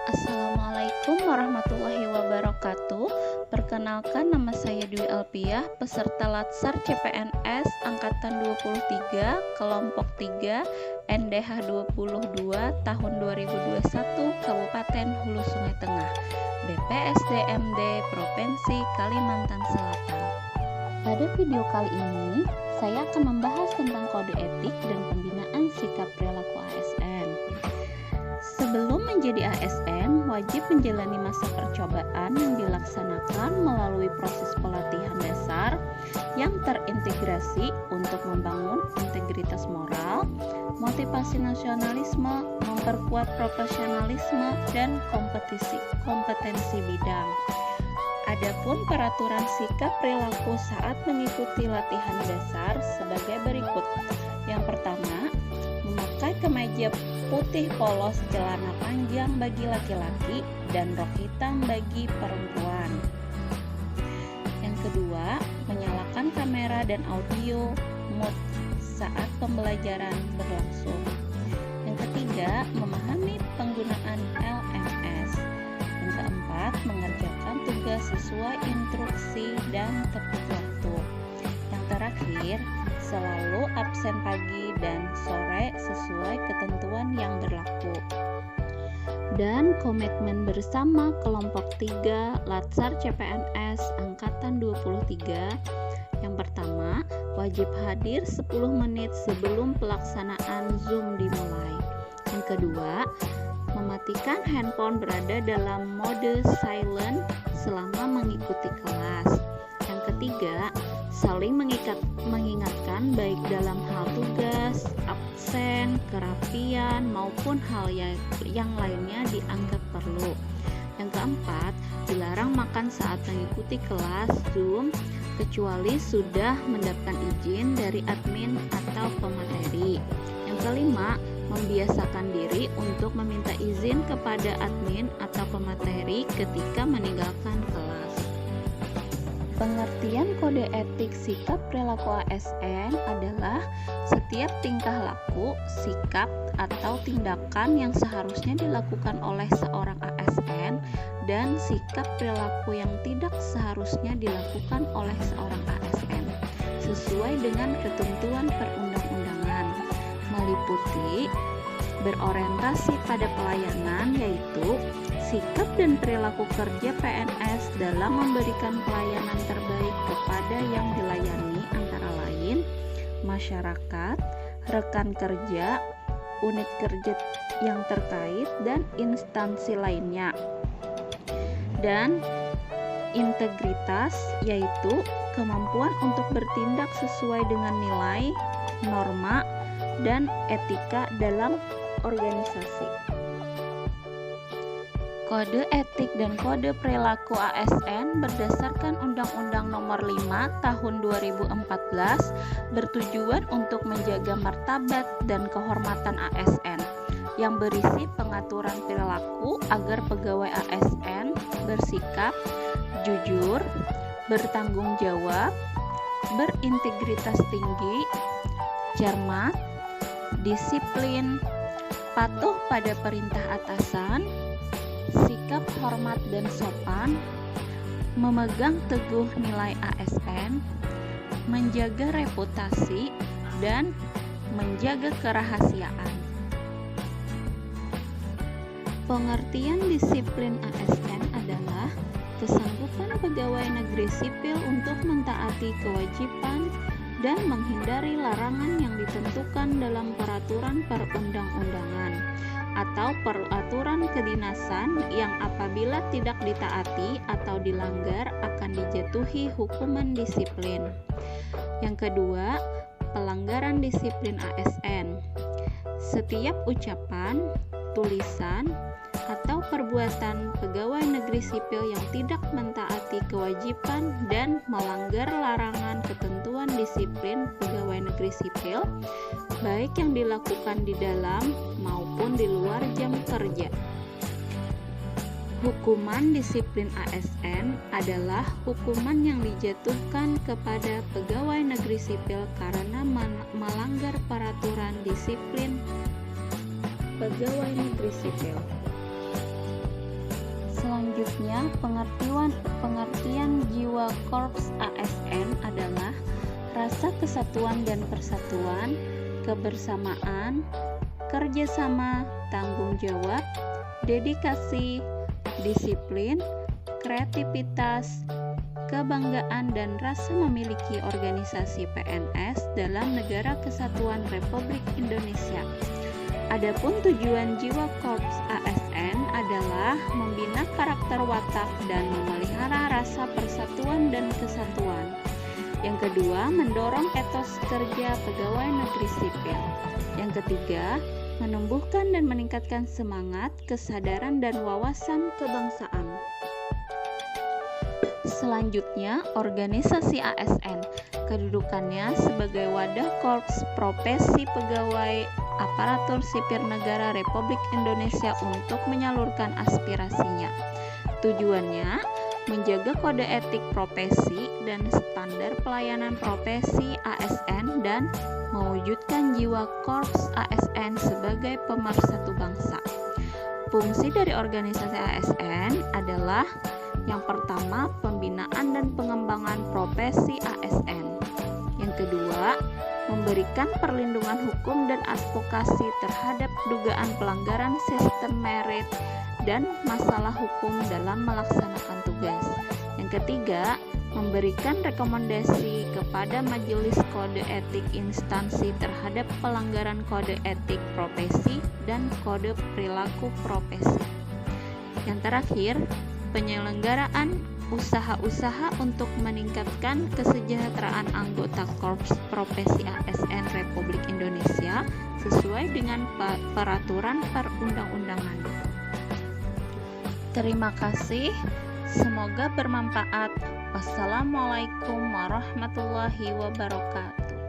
Assalamualaikum warahmatullahi wabarakatuh. Perkenalkan, nama saya Dwi Alpiah, peserta Latsar CPNS Angkatan 23, kelompok 3, NDH 22 tahun 2021, Kabupaten Hulu Sungai Tengah, BPSDMD Provinsi Kalimantan Selatan. Pada video kali ini, saya akan membahas tentang kode etik dan pembinaan sikap perilaku ASN. Sebelum menjadi ASN, wajib menjalani masa percobaan yang dilaksanakan melalui proses pelatihan dasar yang terintegrasi untuk membangun integritas moral, motivasi nasionalisme, memperkuat profesionalisme, dan kompetensi bidang. Adapun peraturan sikap perilaku saat mengikuti latihan dasar sebagai berikut. Yang pertama, memakai kemeja putih polos celana panjang bagi laki-laki dan rok hitam bagi perempuan. Yang kedua, menyalakan kamera dan audio mode saat pembelajaran berlangsung. Yang ketiga, memahami penggunaan LMS. Yang keempat, mengerjakan tugas sesuai instruksi dan tepat waktu. Yang terakhir, selalu absen pagi dan sore sesuai ketentuan yang berlaku. Dan komitmen bersama kelompok 3 Latsar CPNS Angkatan 23. Yang pertama, wajib hadir 10 menit sebelum pelaksanaan Zoom dimulai. Yang kedua, mematikan handphone berada dalam mode silent selama mengikuti kelas. Yang ketiga, saling mengingatkan baik dalam hal tugas, absen, kerapian, maupun hal yang lainnya dianggap perlu. Yang keempat, dilarang makan saat mengikuti kelas Zoom kecuali sudah mendapatkan izin dari admin atau pemateri. Yang kelima, membiasakan diri untuk meminta izin kepada admin atau pemateri ketika meninggalkan kelas. Pengertian kode etik sikap perilaku ASN adalah setiap tingkah laku, sikap, atau tindakan yang seharusnya dilakukan oleh seorang ASN dan sikap perilaku yang tidak seharusnya dilakukan oleh seorang ASN sesuai dengan ketentuan perundang-undangan, meliputi berorientasi pada pelayanan, yaitu sikap dan perilaku kerja PNS dalam memberikan pelayanan terbaik kepada yang dilayani, antara lain masyarakat, rekan kerja, unit kerja yang terkait, dan instansi lainnya. Dan integritas, yaitu kemampuan untuk bertindak sesuai dengan nilai, norma, dan etika dalam organisasi. Kode etik dan kode perilaku ASN berdasarkan Undang-Undang Nomor 5 Tahun 2014 bertujuan untuk menjaga martabat dan kehormatan ASN yang berisi pengaturan perilaku agar pegawai ASN bersikap jujur, bertanggung jawab, berintegritas tinggi, cermat, disiplin, patuh pada perintah atasan, sikap hormat dan sopan, memegang teguh nilai ASN, menjaga reputasi, dan menjaga kerahasiaan. Pengertian disiplin ASN adalah kesanggupan pegawai negeri sipil untuk mentaati kewajiban dan menghindari larangan yang ditentukan dalam peraturan perundang-undangan atau peraturan kedinasan yang apabila tidak ditaati atau dilanggar akan dijatuhi hukuman disiplin. Yang kedua, pelanggaran disiplin ASN. Setiap ucapan, tulisan, atau perbuatan pegawai negeri sipil yang tidak mentaati kewajiban dan melanggar larangan ketentuan disiplin pegawai negeri sipil, baik yang dilakukan di dalam maupun di luar jam kerja. Hukuman disiplin ASN adalah hukuman yang dijatuhkan kepada pegawai negeri sipil karena melanggar peraturan disiplin pegawai negeri sipil. Selanjutnya, pengertian jiwa Korps ASN adalah rasa kesatuan dan persatuan, kebersamaan, kerjasama, tanggung jawab, dedikasi, disiplin, kreativitas, kebanggaan dan rasa memiliki organisasi PNS dalam Negara Kesatuan Republik Indonesia. Adapun tujuan jiwa Korps ASN adalah membina karakter watak dan memelihara rasa persatuan dan kesatuan. Yang kedua, mendorong etos kerja pegawai negeri sipil. Yang ketiga, menumbuhkan dan meningkatkan semangat, kesadaran dan wawasan kebangsaan. Selanjutnya, organisasi ASN. Kedudukannya sebagai wadah korps profesi pegawai aparatur sipil negara Republik Indonesia untuk menyalurkan aspirasinya. Tujuannya menjaga kode etik profesi dan standar pelayanan profesi ASN dan mewujudkan jiwa Korps ASN sebagai pemersatu bangsa. Fungsi dari organisasi ASN adalah yang pertama, pembinaan dan pengembangan profesi ASN. Yang kedua, memberikan perlindungan hukum dan advokasi terhadap dugaan pelanggaran sistem merit dan masalah hukum dalam melaksanakan tugas. Yang ketiga, memberikan rekomendasi kepada Majelis Kode Etik Instansi terhadap pelanggaran kode etik profesi dan kode perilaku profesi. Yang terakhir, penyelenggaraan usaha-usaha untuk meningkatkan kesejahteraan anggota Korps Profesi ASN Republik Indonesia sesuai dengan peraturan perundang-undangan. Terima kasih, semoga bermanfaat. Wassalamualaikum warahmatullahi wabarakatuh.